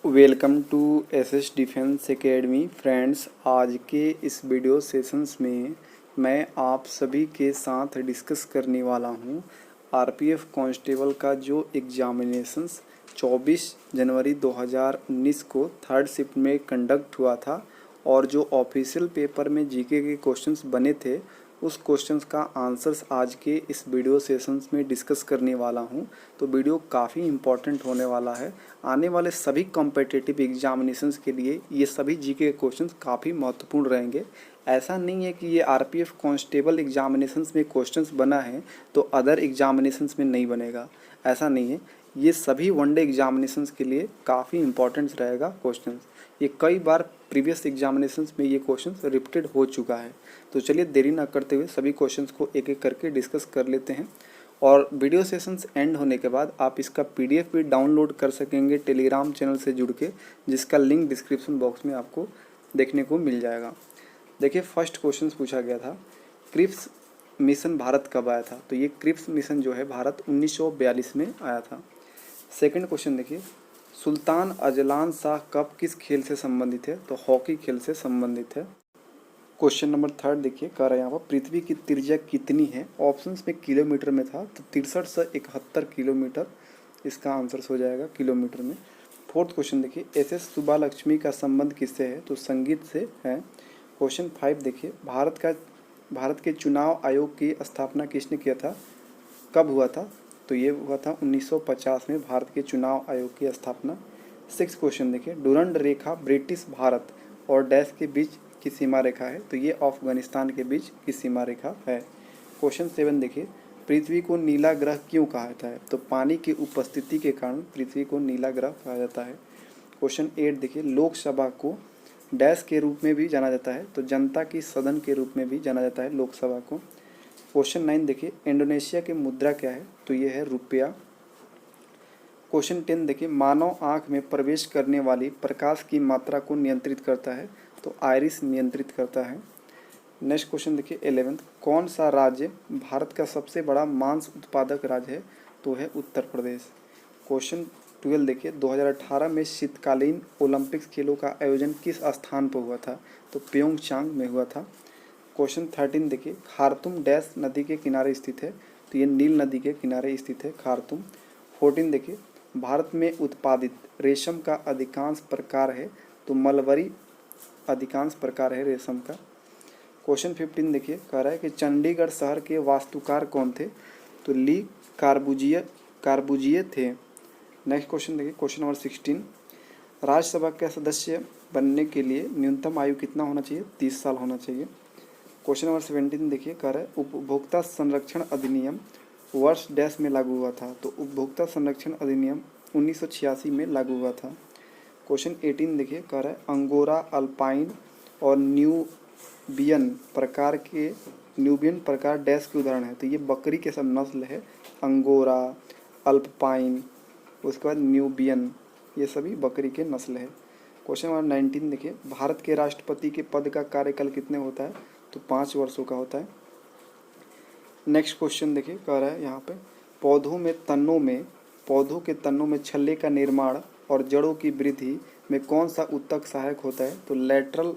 Welcome to SS defence academy friends. आज के इस वीडियो सेशंस में मैं आप सभी के साथ डिस्कस करने वाला हूं आरपीएफ कांस्टेबल का जो एग्जामिनेशंस 24 जनवरी 2019 को थर्ड शिफ्ट में कंडक्ट हुआ था और जो ऑफिशियल पेपर में जीके के क्वेश्चंस बने थे उस क्वेश्चंस का आंसर्स आज के इस वीडियो सेशंस में डिस्कस करने वाला हूं। तो वीडियो काफ़ी इम्पॉर्टेंट होने वाला है। आने वाले सभी कॉम्पिटिटिव एग्जामिनेशंस के लिए ये सभी जीके के क्वेश्चंस काफ़ी महत्वपूर्ण रहेंगे। ऐसा नहीं है कि ये आरपीएफ कांस्टेबल एग्जामिनेशंस में क्वेश्चंस बना है तो अदर एग्जामिनेशंस में नहीं बनेगा, ऐसा नहीं है। ये सभी वनडे एग्जामिनेशंस के लिए काफ़ी इंपॉर्टेंस रहेगा क्वेश्चंस। ये कई बार प्रीवियस एग्जामिनेशंस में ये क्वेश्चंस रिपीटेड हो चुका है। तो चलिए देरी ना करते हुए सभी क्वेश्चंस को एक एक करके डिस्कस कर लेते हैं और वीडियो सेशंस एंड होने के बाद आप इसका पीडीएफ भी डाउनलोड कर सकेंगे टेलीग्राम चैनल से जुड़ के, जिसका लिंक डिस्क्रिप्शन बॉक्स में आपको देखने को मिल जाएगा। देखिए फर्स्ट क्वेश्चन पूछा गया था, क्रिप्स मिशन भारत कब आया था? तो ये क्रिप्स मिशन जो है भारत 1942 में आया था। सेकंड क्वेश्चन देखिए, सुल्तान अजलान शाह कप किस खेल से संबंधित है? तो हॉकी खेल से संबंधित है। क्वेश्चन नंबर थर्ड देखिए, कह रहे हैं यहाँ पर पृथ्वी की त्रिज्या कितनी है? ऑप्शंस में किलोमीटर में था तो 63 से 71 किलोमीटर इसका आंसर हो जाएगा किलोमीटर में। फोर्थ क्वेश्चन देखिए, एसएस सुब्बालक्ष्मी का संबंध किससे है? तो संगीत से है। क्वेश्चन 5 देखिए, भारत के चुनाव आयोग की स्थापना किसने किया था? कब हुआ था? तो ये हुआ था 1950 में भारत के चुनाव आयोग की स्थापना। 6 क्वेश्चन देखिए, डुरंड रेखा ब्रिटिश भारत और डैश के बीच की सीमा रेखा है? तो ये अफगानिस्तान के बीच की सीमा रेखा है। क्वेश्चन 7 देखिए, पृथ्वी को नीला ग्रह क्यों कहा जाता है? तो पानी की उपस्थिति के कारण पृथ्वी को नीला ग्रह कहा जाता है। क्वेश्चन 8 देखिए, लोकसभा को डैश के रूप में भी जाना जाता है? तो जनता की सदन के रूप में भी जाना जाता है लोकसभा को। क्वेश्चन 9 देखिए, इंडोनेशिया की मुद्रा क्या है? तो ये है रुपया। क्वेश्चन 10 देखिए, मानव आँख में प्रवेश करने वाली प्रकाश की मात्रा को नियंत्रित करता है? तो आइरिस नियंत्रित करता है। नेक्स्ट क्वेश्चन देखिए 11th, कौन सा राज्य भारत का सबसे बड़ा मांस उत्पादक राज्य है? तो है उत्तर प्रदेश। क्वेश्चन 12 देखिए, 2018 में शीतकालीन ओलंपिक्स खेलों का आयोजन किस स्थान पर हुआ था? तो प्योंगचांग में हुआ था। क्वेश्चन 13 देखिए, खार्तुम डैश नदी के किनारे स्थित है? तो ये नील नदी के किनारे स्थित है खार्तुम। 14 देखिए, भारत में उत्पादित रेशम का अधिकांश प्रकार है? तो मलबरी अधिकांश प्रकार है रेशम का। क्वेश्चन 15 देखिए, कह रहा है कि चंडीगढ़ शहर के वास्तुकार कौन थे? तो ली कार्बुजिए थे। नेक्स्ट क्वेश्चन देखिए, क्वेश्चन नंबर 16, राज्यसभा का सदस्य बनने के लिए न्यूनतम आयु कितना होना चाहिए? 30 साल होना चाहिए। क्वेश्चन नंबर 17 देखिए, कह रहा है उपभोक्ता संरक्षण अधिनियम वर्ष डैश में लागू हुआ था? तो उपभोक्ता संरक्षण अधिनियम 1986 में लागू हुआ था। क्वेश्चन 18 देखिए, कह रहा है अंगोरा अल्पाइन और न्यूबियन प्रकार डैश के उदाहरण है? तो ये बकरी के सब नस्ल है, अंगोरा, अल्पाइन, उसके बाद न्यूबियन, ये सभी बकरी के नस्ल है। क्वेश्चन नंबर 19 देखिए, भारत के राष्ट्रपति के पद का कार्यकाल कितने होता है? तो 5 वर्षों का होता है। नेक्स्ट क्वेश्चन देखिए, कह रहा है यहाँ पे पौधों के तनों में छल्ले का निर्माण और जड़ों की वृद्धि में कौन सा ऊतक सहायक होता है? तो लेटरल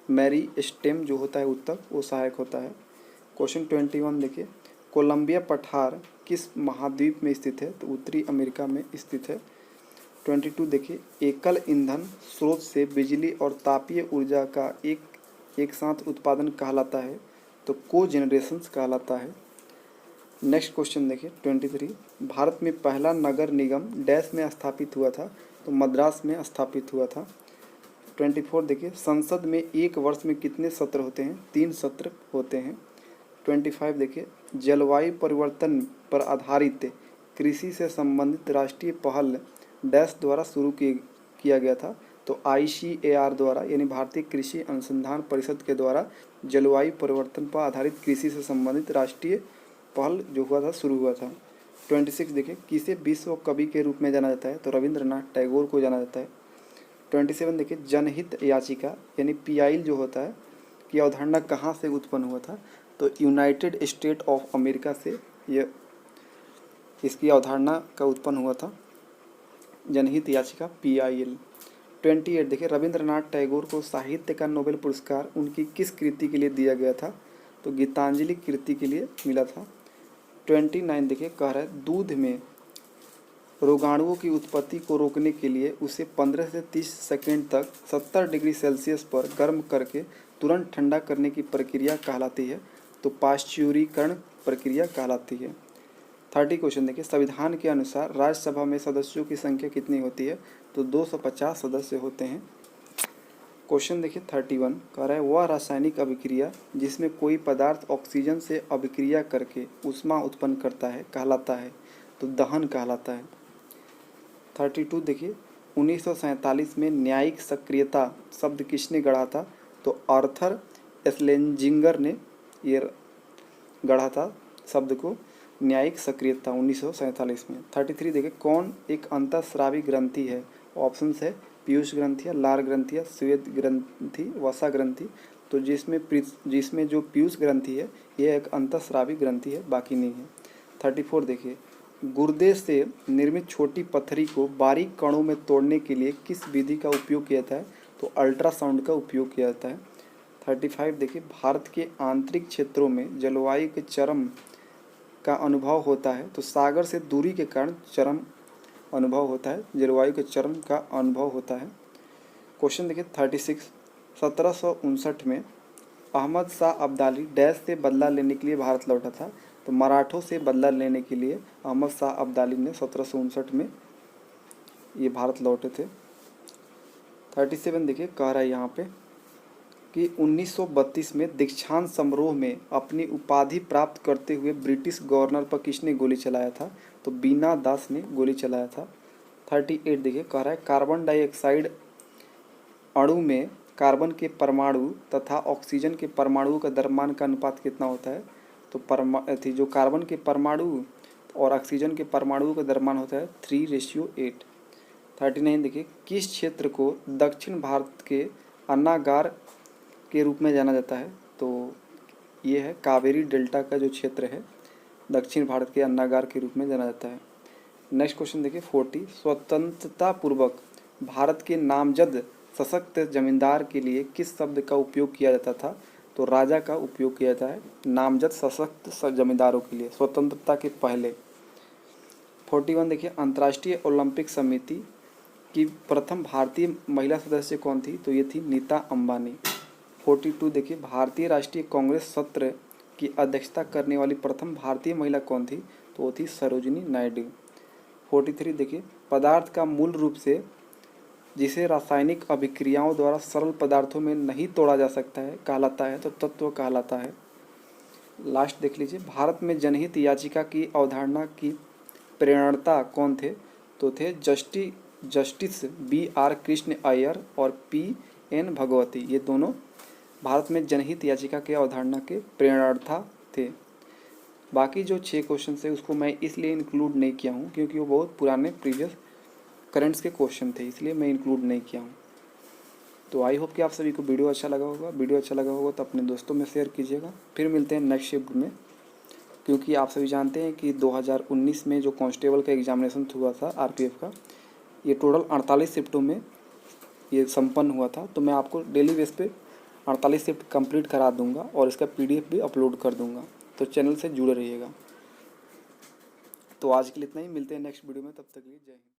मेरिस्टेम जो होता है ऊतक वो सहायक होता है। क्वेश्चन 21 देखिए, कोलंबिया पठार किस महाद्वीप में स्थित है? तो उत्तरी अमेरिका में स्थित है। 22 देखिए, एकल ईंधन स्रोत से बिजली और तापीय ऊर्जा का एक साथ उत्पादन कहलाता है? तो कोजेनरेशंस कहलाता है। नेक्स्ट क्वेश्चन देखिए 23, भारत में पहला नगर निगम डैश में स्थापित हुआ था? तो मद्रास में स्थापित हुआ था। 24 देखिए, संसद में एक वर्ष में कितने सत्र होते हैं? 3 सत्र होते हैं। 25 देखिए, जलवायु परिवर्तन पर आधारित कृषि से संबंधित राष्ट्रीय पहल डैश द्वारा शुरू किया गया था? तो ICAR द्वारा, यानी भारतीय कृषि अनुसंधान परिषद के द्वारा जलवायु परिवर्तन पर आधारित कृषि से संबंधित राष्ट्रीय पहल जो हुआ था शुरू हुआ था। 26 देखिए, किसे विश्व कवि के रूप में जाना जाता है? तो रविंद्रनाथ टैगोर को जाना जाता है। 27 देखिए, जनहित याचिका यानी PIL जो होता है कि अवधारणा कहाँ से उत्पन्न हुआ था? तो यूनाइटेड स्टेट ऑफ अमेरिका से ये इसकी अवधारणा का उत्पन्न हुआ था। जनहित याचिका PIL। 28 देखिए, रविंद्रनाथ टैगोर को साहित्य का नोबेल पुरस्कार उनकी किस कृति के लिए दिया गया था? तो गीतांजलि कृति के लिए मिला था। 29 देखिए, कह रहा है दूध में रोगाणुओं की उत्पत्ति को रोकने के लिए उसे 15 से 30 सेकेंड तक 70 डिग्री सेल्सियस पर गर्म करके तुरंत ठंडा करने की प्रक्रिया कहलाती है। तो पाश्चुरीकरण प्रक्रिया कहलाती है। 30 क्वेश्चन देखिए, संविधान के अनुसार राज्यसभा में सदस्यों की संख्या कितनी होती है? तो 250 सदस्य होते हैं। क्वेश्चन देखिए 31, कह रहा है वह रासायनिक अभिक्रिया जिसमें कोई पदार्थ ऑक्सीजन से अभिक्रिया करके ऊष्मा उत्पन्न करता है कहलाता है? तो दहन कहलाता है। 32 देखिए, 1947 में न्यायिक सक्रियता शब्द किसने गढ़ा था? तो आर्थर एस्लेजिंगर ने ये गढ़ा था शब्द को, न्यायिक सक्रियता 1947 में। 33 देखिए, कौन एक अंतःस्रावी ग्रंथि है? ऑप्शन है पीयूष ग्रंथि, लार ग्रंथि, श्वेत ग्रंथि, वसा ग्रंथि। तो जिसमें जो पीयूष ग्रंथि है यह एक अंतःस्रावी ग्रंथि है, बाकी नहीं है। 34 देखिए, गुर्दे से निर्मित छोटी पत्थरी को बारीक कणों में तोड़ने के लिए किस विधि का उपयोग किया जाता है? तो अल्ट्रासाउंड का उपयोग किया जाता है। 35 देखिए, भारत के आंतरिक क्षेत्रों में जलवायु के चरम का अनुभव होता है? तो सागर से दूरी के कारण चरम अनुभव होता है, जलवायु के चरम का अनुभव होता है। क्वेश्चन देखिए 36, 1759 में अहमद शाह अब्दाली डैश से बदला लेने के लिए भारत लौटा था? तो मराठों से बदला लेने के लिए अहमद शाह अब्दाली ने 1759 में ये भारत लौटे थे। 37 देखिए, कह रहा है यहाँ पे कि 1932 में दीक्षांत समारोह में अपनी उपाधि प्राप्त करते हुए ब्रिटिश गवर्नर पर किसने गोली चलाया था? तो बीना दास ने गोली चलाया था। 38 देखिए, कह रहा है कार्बन डाइऑक्साइड अणु में कार्बन के परमाणु तथा ऑक्सीजन के परमाणुओं का द्रव्यमान का अनुपात कितना होता है? तो जो कार्बन के परमाणु और ऑक्सीजन के परमाणुओं का द्रव्यमान होता है 3:8। 39 देखिए, किस क्षेत्र को दक्षिण भारत के अन्नागार के रूप में जाना जाता है? तो ये है कावेरी डेल्टा का जो क्षेत्र है, दक्षिण भारत के अन्नागार के रूप में जाना जाता है। नेक्स्ट क्वेश्चन देखिए 40, स्वतंत्रता पूर्वक भारत के नामजद सशक्त जमींदार के लिए किस शब्द का उपयोग किया जाता था? तो राजा का उपयोग किया जाता है नामजद सशक्त जमींदारों के लिए स्वतंत्रता के पहले। 41 देखिए, अंतर्राष्ट्रीय ओलंपिक समिति की प्रथम भारतीय महिला सदस्य कौन थी? तो ये थी नीता अंबानी। 42 देखिए, भारतीय राष्ट्रीय कांग्रेस सत्र की अध्यक्षता करने वाली प्रथम भारतीय महिला कौन थी? तो वो थी सरोजिनी नायडू। 43 देखिए, पदार्थ का मूल रूप से जिसे रासायनिक अभिक्रियाओं द्वारा सरल पदार्थों में नहीं तोड़ा जा सकता है कहलाता है? तो तत्व कहलाता है। लास्ट देख लीजिए, भारत में जनहित याचिका की अवधारणा की प्रेरणता कौन थे? तो थे जस्टिस BR कृष्ण अय्यर और PN भगवती। ये दोनों भारत में जनहित याचिका के अवधारणा के प्रेरणा थे। बाकी जो 6 क्वेश्चन है उसको मैं इसलिए इंक्लूड नहीं किया हूँ क्योंकि वो बहुत पुराने प्रीवियस करंट्स के क्वेश्चन थे, इसलिए मैं इंक्लूड नहीं किया हूँ। तो आई होप कि आप सभी को वीडियो अच्छा लगा होगा। वीडियो अच्छा लगा होगा तो अपने दोस्तों में शेयर कीजिएगा। फिर मिलते हैं नेक्स्ट शिफ्ट में, क्योंकि आप सभी जानते हैं कि 2019 में जो कांस्टेबल का एग्जामिनेशन हुआ था RPF का, ये टोटल 48 शिफ्टों में ये संपन्न हुआ था। तो मैं आपको डेली बेस पे 48 शिफ्ट कंप्लीट करा दूंगा और इसका PDF भी अपलोड कर दूंगा, तो चैनल से जुड़े रहिएगा। तो आज के लिए इतना ही, मिलते हैं नेक्स्ट वीडियो में, तब तक के लिए जय हिंद।